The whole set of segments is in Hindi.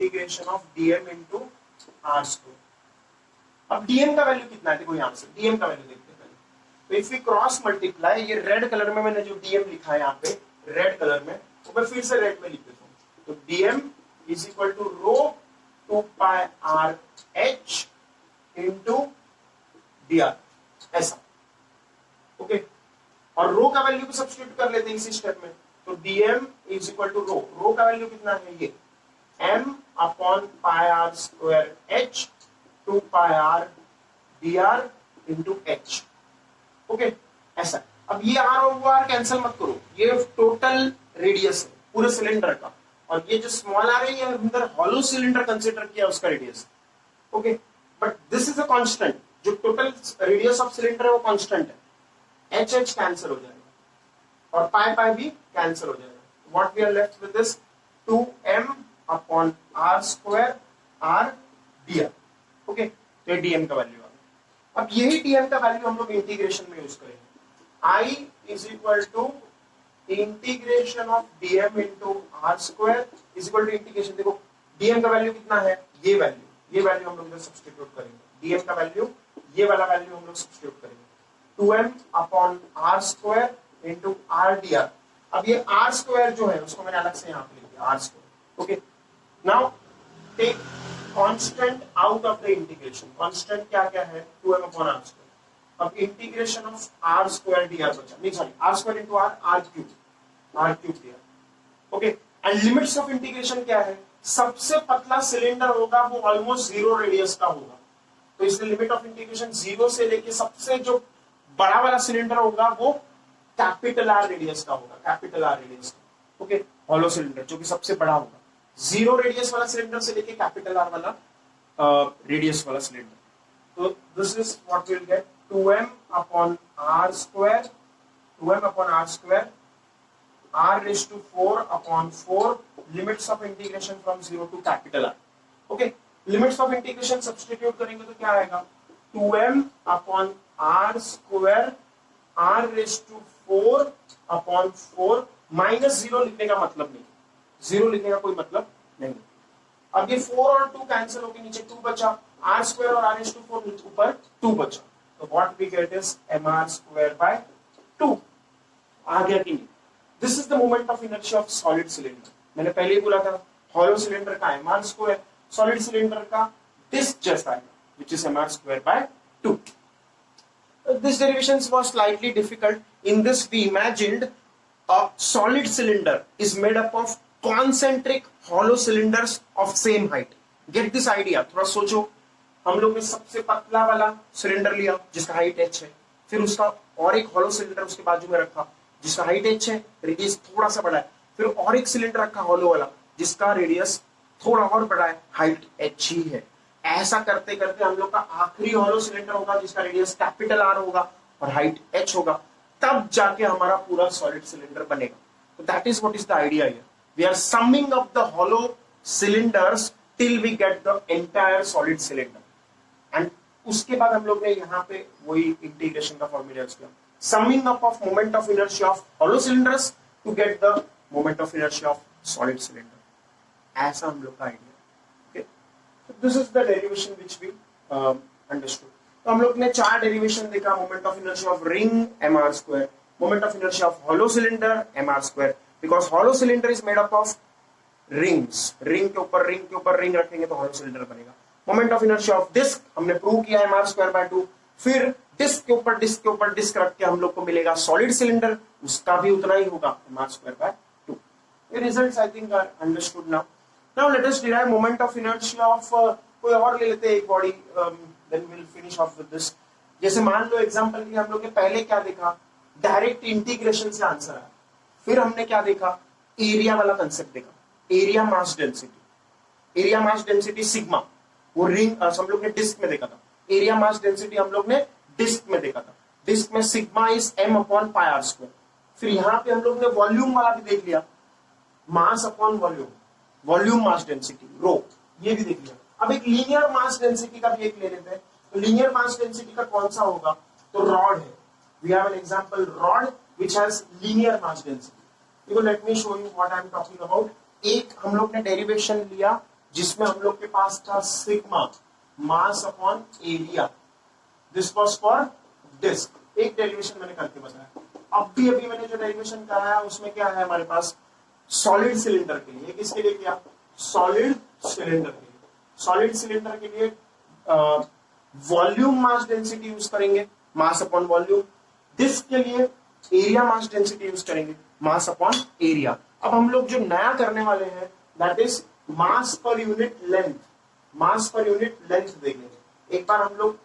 Integration of dm into r square. अब dm का वैल्यू कितना है, देखो यहां से dm का वैल्यू देखते हैं पहले। तो इफ वी क्रॉस मल्टीप्लाई, ये रेड कलर में मैंने जो dm लिखा है यहाँ पे रेड कलर में, तो मैं फिर से रेड में लिख देता हूँ। तो dm is equal to rho 2 pi r h into dr, ऐसा। ओके, और रो का वैल्यू भी सब्स्टिट्यूट कर लेते हैं इसी स्टेप में। तो dm is equal to rho का वैल्यू कितना है, ये m upon pi r square h 2 pi r dr into h। Okay, ऐसा। अब ये आर और वो आर कैंसिल मत करो, ये टोटल रेडियस है पूरे सिलेंडर का, और ये जो स्मॉल आर है ये अंदर हॉलो सिलेंडर कंसीडर किया उसका radius. Okay, but this is a constant, जो टोटल रेडियस ऑफ सिलेंडर है वो कांस्टेंट है। एच एच कैंसिल हो जाएगा और पाई पाई भी कैंसिल हो जाएगा। What we are left with this 2m upon r square r dr। Okay, तो ये dm का वैल्यू आ गया। अब यही dm का वैल्यू हम लोग इंटीग्रेशन में यूज करेंगे। I is equal to integration of dm into r square is equal to integration, देखो dm का वैल्यू कितना है, ये वैल्यू हम लोग इधर सब्स्टिट्यूट करेंगे। dm का वैल्यू, ये वाला वैल्यू हम लोग सब्स्टिट्यूट करेंगे, 2m upon r square into r dr। अब ये आर स्क्वायर जो है उसको मैंने अलग से यहाँ पे लिख दिया, r square. Okay, now take constant out of the integration. Constant क्या क्या है, 2m अपॉन आर स्क्वायर। अब integration of r square dr बचा, नहीं sorry, r square into r cube dr। Okay, and limits of integration क्या है, सबसे पतला सिलेंडर होगा वो ऑलमोस्ट 0 रेडियस का होगा, तो इसलिए लिमिट ऑफ इंटीग्रेशन 0 से लेके सबसे जो बड़ा वाला सिलेंडर होगा वो कैपिटल आर रेडियस का होगा, कैपिटल आर रेडियस का। ओके, हॉलो सिलेंडर जो कि सबसे बड़ा होगा, 0 रेडियस वाला सिलेंडर से लेके कैपिटल आर वाला रेडियस वाला सिलेंडर। तो this is what we will get, 2m upon r square, 2m upon r square r raised to 4 upon 4, limits of integration from 0 to capital R। okay, limits of integration substitute करेंगे तो क्या आएगा, 2m upon r square r raised to 4 upon 4, minus 0 लिखने का मतलब नहीं, 0 लिखने का कोई मतलब नहीं। अब ये 4 और 2 कैंसिल होके नीचे 2 बचा, r square और r raised to 4 ऊपर 2 बचा, तो what we get is mr square by 2। आ गया कि नहीं। This is the moment of inertia of solid cylinder। मैंने पहले ही बोला था hollow cylinder का mr square, solid cylinder का disk जैसा है which is mr square by 2। This derivation was slightly difficult। In this we imagined a solid cylinder is made up of concentric hollow cylinders of same height। Get this idea, थोड़ा सोचो, हम लोग ने सबसे पतला वाला सिलेंडर लिया जिसका हाइट h है, फिर उसका और एक hollow cylinder उसके बाजू में रखा जिसका हाइट h है, रेडियस थोड़ा सा बड़ा है, फिर और एक सिलेंडर रखा हॉलो वाला जिसका रेडियस थोड़ा और बड़ा है, हाइट h ही है। ऐसा करते करते हम लोग का आखिरी हॉलो सिलेंडर होगा जिसका रेडियस कैपिटल R होगा और हाइट h होगा, तब जाके हमारा पूरा सॉलिड सिलेंडर बनेगा। तो that is what is the idea here, we are summing up the hollow cylinders till we get the entire solid cylinder. And उसके बाद हम लोग ने यहाँ पे वही इंटीग्रेशन का फॉर्मूला यूज किया, summing up of moment of inertia of hollow cylinders to get the moment of inertia of solid cylinder। ऐसा हम लोग का idea. okay, so this is the derivation which we understood। तो हम लोग ने 4 डेरिवेशन देखा, moment of inertia of ring mr square, moment of inertia of hollow cylinder mr square, because hollow cylinder is made up of rings, ring के ऊपर रिंग रखेंगे तो hollow cylinder बनेगा। Moment of inertia of disc हमने प्रूव किया mr square by 2, फिर डिस्क के ऊपर डिस्क रख के हम लोग को मिलेगा सॉलिड सिलेंडर, उसका भी उतना ही होगा mr square by 2। ये results I think are understood now. Now let us derive moment of inertia of कोई और ले लेते हैं एक body, then we will finish off with this. जैसे मान लो एग्जांपल के हम लोग ने पहले क्या देखा, डायरेक्ट इंटीग्रेशन से आंसर आया, फिर हमने क्या देखा, एरिया वाला कंसेप्ट देखा, area mass density. Area mass density sigma, वो रिंग हम लोग ने डिस्क में देखा था, एरिया मास डेंसिटी हम लोग ने डिस्क में देखा था, डिस्क में sigma is m upon pi r square. फिर यहाँ पे हम लोग ने वॉल्यूम वाला भी देख लिया, mass upon volume, volume mass density रो, ये भी देख लिया। अब एक लीनियर मास डेंसिटी का भी एक ले लेते हैं। तो लीनियर मास डेंसिटी का कौन सा होगा, तो रॉड है। We have an example rod which has linear mass density. देखो let me show you what I am talking about. एक हम लोग ने डेरिवेशन लिया जिसमें हम लोग के पास था sigma mass upon area, this was for disc. एक डेरिवेशन मैंने करके बताया। अब भी अभी मैंने जो डेरिवेशन कराया उसमें क्या है हमारे पास, सॉलिड सिलेंडर के लिए, किसके लिए किया, सॉलिड सिलेंडर के लिए। सॉलिड सिलेंडर के लिए वॉल्यूम मास डेंसिटी यूज करेंगे, मास अपॉन वॉल्यूम। डिस्क के लिए एरिया मास डेंसिटी यूज करेंगे, मास अपॉन एरिया। अब हम लोग जो नया करने वाले हैं that is mass per unit length, mass per unit length देखेंगे। एक बार हम लोग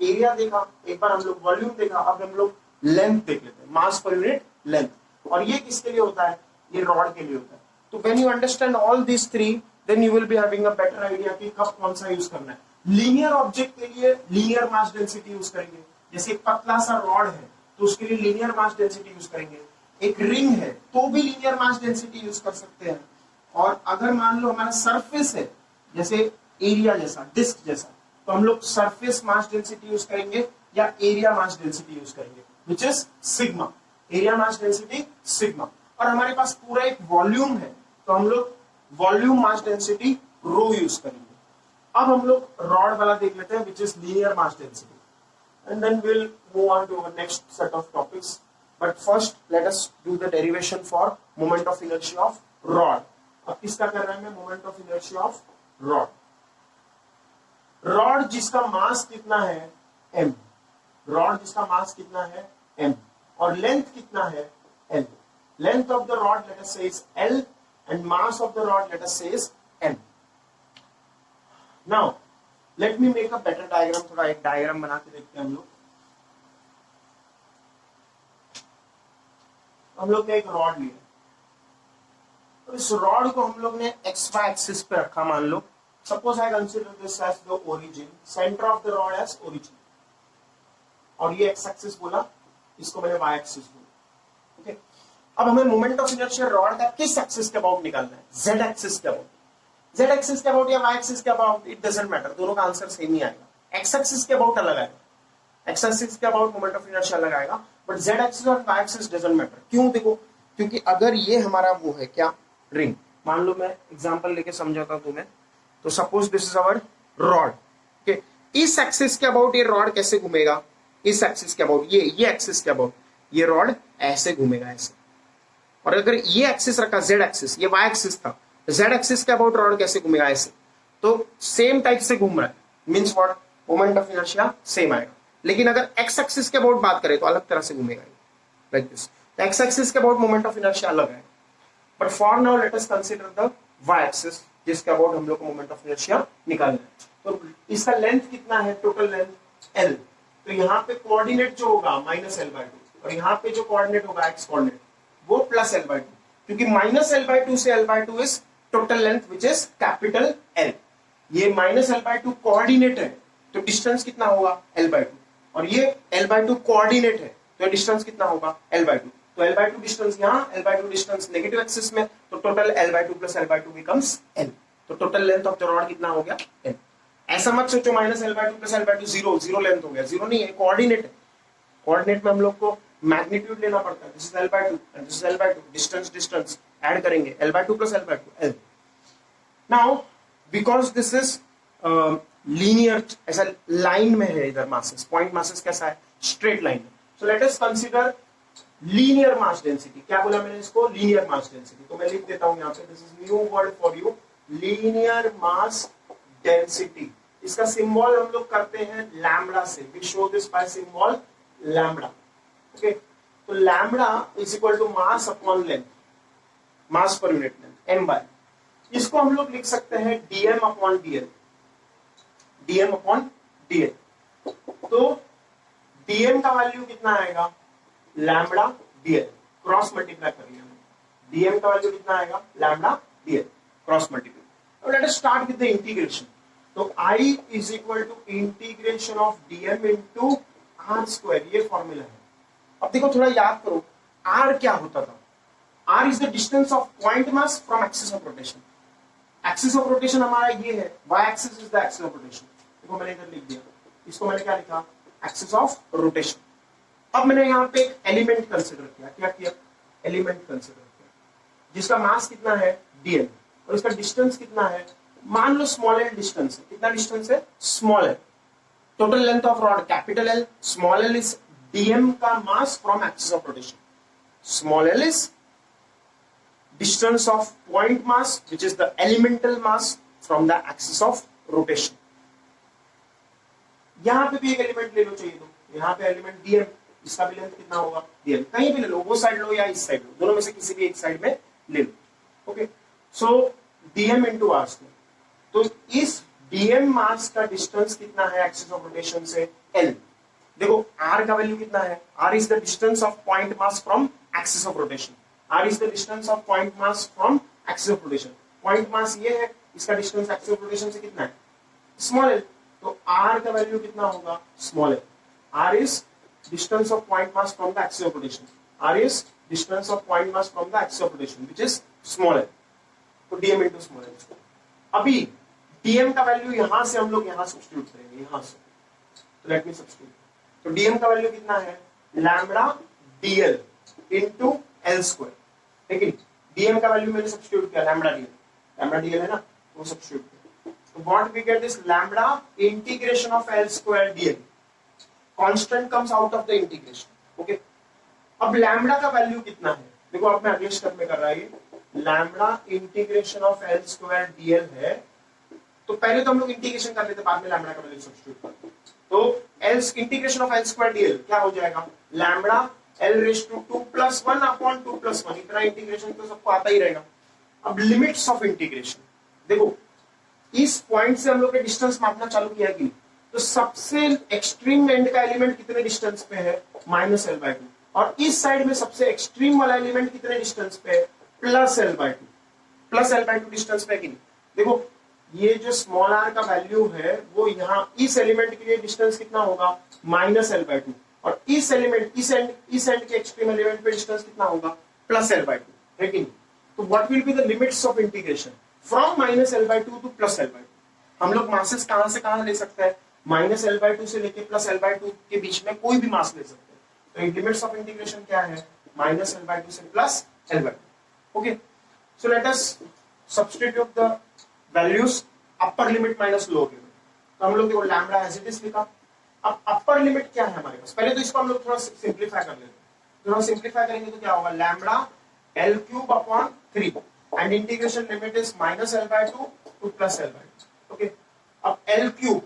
एरिया देखा, एक बार हम लोग वॉल्यूम देखा, अब हम लोग लेंथ देख लेते हैं, मास पर यूनिट लेंथ। और ये किसके लिए होता है, ये रॉड के लिए होता है। तो when you understand all this three then you will be having a better idea कि कब कौन सा यूज करना है। लीनियर ऑब्जेक्ट के लिए लीनियर मास डेंसिटी यूज करेंगे, जैसे एक पतला सा रॉड है तो उसके लिए लीनियर मास डेंसिटी यूज करेंगे। एक रिंग है तो भी लीनियर मास डेंसिटी यूज कर सकते हैं। और अगर मान लो हमारा सरफेस है जैसे एरिया जैसा, डिस्क जैसा, तो हम लोग सरफेस मास डेंसिटी यूज करेंगे या एरिया मास डेंसिटी यूज करेंगे, which is sigma, area mass density sigma. और हमारे पास पूरा एक वॉल्यूम है तो हम लोग volume mass density rho use करेंगे। अब हम लोग रॉड वाला देख लेते हैं which is linear mass density and then we'll move on to our next set of topics. But first let us do the derivation for moment of inertia of rod. अब किसका कर रहे हैं, moment of inertia of rod. Rod जिसका मास कितना है m, रॉड जिसका मास कितना है m और लेंथ कितना है l। Length of the rod let us से is l and mass of the rod let us say is m. Now let me make a better diagram, थोड़ा एक डायग्राम बना के देखते हैं हम लोग। हम लोग ने एक रॉड लिया, तो इस रॉड को हम लोग ने xy एक्सिस पे रखा। मान लो suppose I consider this as the origin, centre of the rod as origin, और ये x एक्सिस बोला, इसको मैंने y एक्सिस बोला। ओके, अब हमें मोमेंट ऑफ इनर्शिया रॉड का किस एक्सिस के अबाउट निकालना है, z एक्सिस के अबाउट। z एक्सिस के अबाउट या y एक्सिस के अबाउट, इट डजंट मैटर, दोनों का आंसर सेम ही आएगा। x एक्सिस के अबाउट अलग आएगा, x एक्सिस के अबाउट मोमेंट ऑफ इनर्शिया अलग आएगा, बट z एक्सिस और y एक्सिस डजंट मैटर। क्यों, देखो, क्योंकि अगर ये हमारा वो है क्या, रिंग, मान लो मैं एग्जांपल लेके समझाता हूं तुम्हें। तो suppose this is our rod, okay, इस एक्सिस के अबाउट ये रॉड कैसे घूमेगा, इस एक्सिस के अबाउट, ये एक्सिस के अबाउट ये रॉड ऐसे घूमेगा, ऐसे। और अगर ये एक्सिस रखा z एक्सिस, ये y एक्सिस था, z एक्सिस के अबाउट रॉड कैसे घूमेगा, ऐसे। तो सेम टाइप से घूम रहा है, means what, moment of inertia same आएगा। लेकिन अगर x एक्सिस के अबाउट बात करें तो अलग तरह से घूमेगा, लाइक दिस। तो x एक्सिस के अबाउट मोमेंट ऑफ इनर्शिया अलग है। But for now let us consider the y axis, जिसके अबाउट हम लोग को मोमेंट ऑफ इनर्शिया निकालना है। तो इसका लेंथ कितना है, टोटल लेंथ l। तो यहाँ पे कोऑर्डिनेट जो होगा -l/2 और यहाँ पे जो कोऑर्डिनेट होगा x कोऑर्डिनेट वो +l/2, क्योंकि -l/2 से l/2 is total length which is capital L। ये -l/2 कोऑर्डिनेट है तो डिस्टेंस कितना होगा l/2, और ये l/2 कोऑर्डिनेट है तो डिस्टेंस कितना होगा l/2। तो l/2 डिस्टेंस यहाँ, l/2 डिस्टेंस नेगेटिव एक्सिस में, तो total l/2 + l/2 becomes l। तो total length of the rod कितना हो गया l। ऐसा मत सोचो -l/2 + l/2 0 लेंथ हो गया, 0 नहीं है, कोऑर्डिनेट है। कोऑर्डिनेट में हम लोग को मैग्नीट्यूड लेना पड़ता है, this is l/2 and this is l/2, distance add करेंगे, l/2 + l/2 l। Now because this is linear, ऐसा लाइन में है, इधर मासेस, पॉइंट मासेस कैसा है, स्ट्रेट लाइन में। So let us consider linear mass density. क्या बोला मैंने इसको, लीनियर मास डेंसिटी। तो मैं लिख देता हूं यहाँ पे, this is new word for you, linear mass density. इसका सिंबल हम लोग करते हैं लैम्बडा से, we show this by symbol lambda. Okay, तो lambda is equal to mass upon length, mass per unit length m bye, इसको हम लोग लिख सकते हैं dm upon dl, dm upon dl। तो dm का वैल्यू कितना आएगा, लैम्बडा dl, क्रॉस मल्टीप्लाई कर लिया हमने, dm का वैल्यू कितना आएगा, lambda dl cross multiply. Let us start with the integration. तो I is equal to integration of dm into r², ये फॉर्मूला है। अब देखो, थोड़ा याद करो, r क्या होता था, r is the distance of point mass from axis of rotation. Axis of rotation हमारा ये है, y axis is the axis of rotation. देखो मैंने इधर लिख दिया, इसको मैंने क्या लिखा, एक्सिस ऑफ रोटेशन। अब मैंने यहाँ पे एक एलिमेंट कंसिडर किया, क्या किया, एलिमेंट कंसिडर किया, जिसका मास कितना है dl और इसका डिस्टेंस कितना है मान लो स्मॉल एल डिस्टेंस है, कितना डिस्टेंस है, small L, total length of rod capital L, small L is dm का mass from axis of rotation, small L is distance of point mass which is the elemental mass from the axis of rotation. यहां पे भी एक एलिमेंट ले लो चाहिए तो, यहां पे एलिमेंट dm, इसका भी लेंथ कितना होगा dm, कहीं भी ले लो, वो साइड लो या इस साइड लो, दोनों में से किसी भी एक साइड में ले लो। ओके, सो dm into r स्क्वायर, तो इस dm मास का डिस्टेंस कितना है एक्सिस ऑफ रोटेशन से, l। देखो r का वैल्यू कितना है, r is the distance of point mass from axis of rotation, r is the distance of point mass from axis of rotation, point mass ये है, इसका डिस्टेंस एक्सिस ऑफ रोटेशन से कितना है, स्मॉल l, तो r का वैल्यू कितना होगा, small l, r is distance of point mass from the axis of rotation, r is distance of point mass from the axis of rotation which is small l, तो dm into small l। अभी dm का वैल्यू यहां से हम लोग यहां सब्स्टिट्यूट करेंगे, यहां से, तो लेट मी सब्स्टिट्यूट, तो dm का वैल्यू कितना है, lambda dl into l square, लेकिन dm का वैल्यू मैंने सब्स्टिट्यूट किया, लैम्बडा dl है ना, वो सब्स्टिट्यूट किया, तो what we get is lambda integration of l square dl, constant comes out of the integration. Okay, अब लैम्बडा का वैल्यू कितना है, देखो अब मैं अगले स्टेप में कर रहा है, lambda integration of l square dl है, तो पहले तो हम लोग इंटीग्रेशन कर लेते, बाद में लैम्बडा का वैल्यू सब्स्टिट्यूट करते, तो l integration of l square dl क्या हो जाएगा, lambda l raise to 2 + 1 upon 2 + 1, इतना इंटीग्रेशन तो सबको आता ही रहेगा। अब लिमिट्स ऑफ इंटीग्रेशन, देखो इस पॉइंट से हम लोग ने डिस्टेंस मापना चालू किया कि, तो सबसे एक्सट्रीम एंड का एलिमेंट कितने डिस्टेंस पे है, -l/2, और इस साइड में सबसे एक्सट्रीम वाला एलिमेंट कितने डिस्टेंस पे है, +l/2 डिस्टेंस पे कि नहीं। देखो ये जो स्मॉल r का वैल्यू है वो यहाँ इस एलिमेंट के लिए डिस्टेंस कितना होगा, -l/2, और इस एलिमेंट इस एंड के एक्सट्रीम एलिमेंट पे डिस्टेंस कितना होगा, +l/2, है कि नहीं। तो what will be the limits of integration from -l/2 to +l/2। हम लोग मासेस कहां से कहां ले सकते हैं, -l/2 से लेके +l/2 के बीच में कोई भी मास ले सकते हैं, तो लिमिट्स ऑफ इंटीग्रेशन क्या है, -l/2 से +l/2। Okay, so let us substitute the values, upper limit minus lower limit, तो हम लोग देखो लैम्बडा एज इट इज लिखा। अब अपर लिमिट क्या है हमारे पास, पहले तो इसको हम लोग थोड़ा सिंप्लीफाई कर लेते हैं, थोड़ा सिंप्लीफाई करेंगे तो क्या होगा, lambda l³ upon 3 and integration limit is -l/2 to +l/2। Okay, अब l³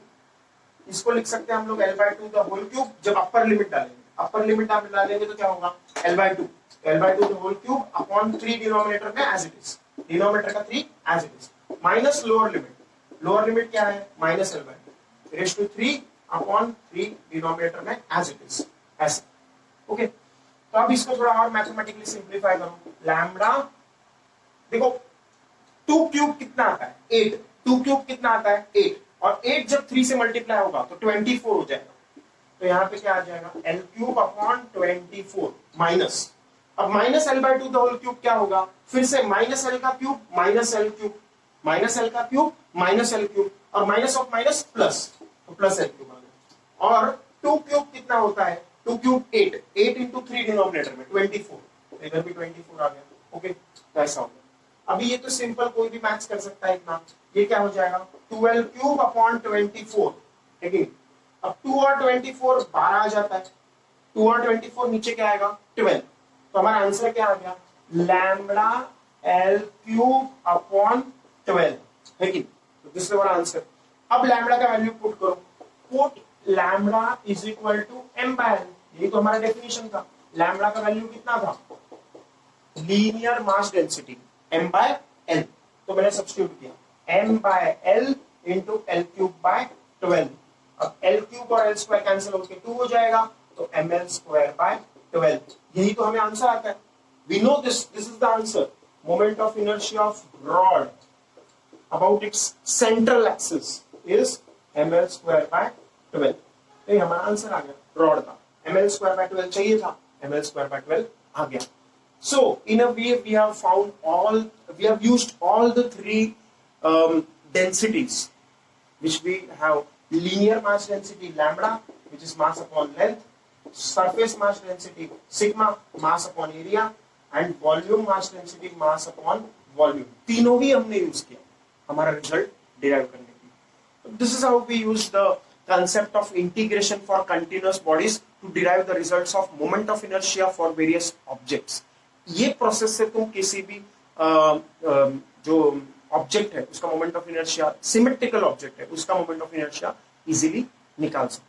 इसको लिख सकते हैं हम लोग l/2 द होल क्यूब, जब अपर लिमिट डालेंगे, अपर लिमिट आप डालेंगे तो क्या होगा, l/2 the whole cube upon 3 denominator में एज इट इज, डिनोमिनेटर का 3 as it is, minus lower limit क्या है, -l/2 raise to 3 upon 3 denominator में एज इट इज, ऐसा। ओके, तो अब इसको थोड़ा और मैथमेटिकली सिंप्लीफाई करो, लैम्बडा देखो 2³ कितना आता है, 8, 2³ कितना आता है, 8, और 8 जब 3 से मल्टीप्लाई होगा तो 24 हो जाएगा, तो यहाँ पे क्या आ जाएगा, l³ अपॉन 24 माइनस, अब -l/2 द होल क्यूब क्या होगा, फिर से -l का क्यूब -l³ -l³ और माइनस ऑफ माइनस प्लस, तो +l³ और 2³ कितना होता है, 2³ 8 इंटू 3 डिनोमिनेटर में 24, इधर भी 24 आ गया। ओके, तो ऐसा होगा। अभी ये तो सिंपल कोई भी मैथ्स कर सकता है इतना, ये क्या हो जाएगा 12³ अपॉन 24, ठीक है। अब 2 और 24 12 आ जाता है, 2 और 24 नीचे क्या आएगा 12, तो हमारा आंसर क्या आ गया, लैम्बडा l³ अपॉन 12, है कि, तो दिस इज आवर आंसर। अब लैम्बडा का वैल्यू पुट करो, put lambda is equal to m/l, यही तो हमारा डेफिनेशन था। लैम्बडा का वैल्यू कितना था, लीनियर मास डेंसिटी m/l, तो मैंने सब्स्टिट्यूट किया m/l इंटू l³/12। अब l³ और l² कैंसिल होकर 2 हो जाएगा, तो ml²/12, यही तो हमें आंसर आता है। We know this is the answer, moment of inertia of rod about its central axis is ml²/12, ये हमारा आंसर आ गया रॉड का, ml²/12 चाहिए था, ml²/12 आ गया। So in a way we have used all the three densities which we have: linear mass density lambda, which is mass upon length; surface mass density sigma, mass upon area; and volume mass density, mass upon volume। तीनों ही हमने यूज किया, हमारा रिजल्ट डिराइव करने की। This is how we use the concept of integration for continuous bodies to derive the results of moment of inertia for various objects। ये प्रोसेस से तुम किसी भी जो ऑब्जेक्ट है उसका moment of inertia, symmetrical object है उसका मोमेंट ऑफ इनर्शिया इजीली निकाल सकते हो।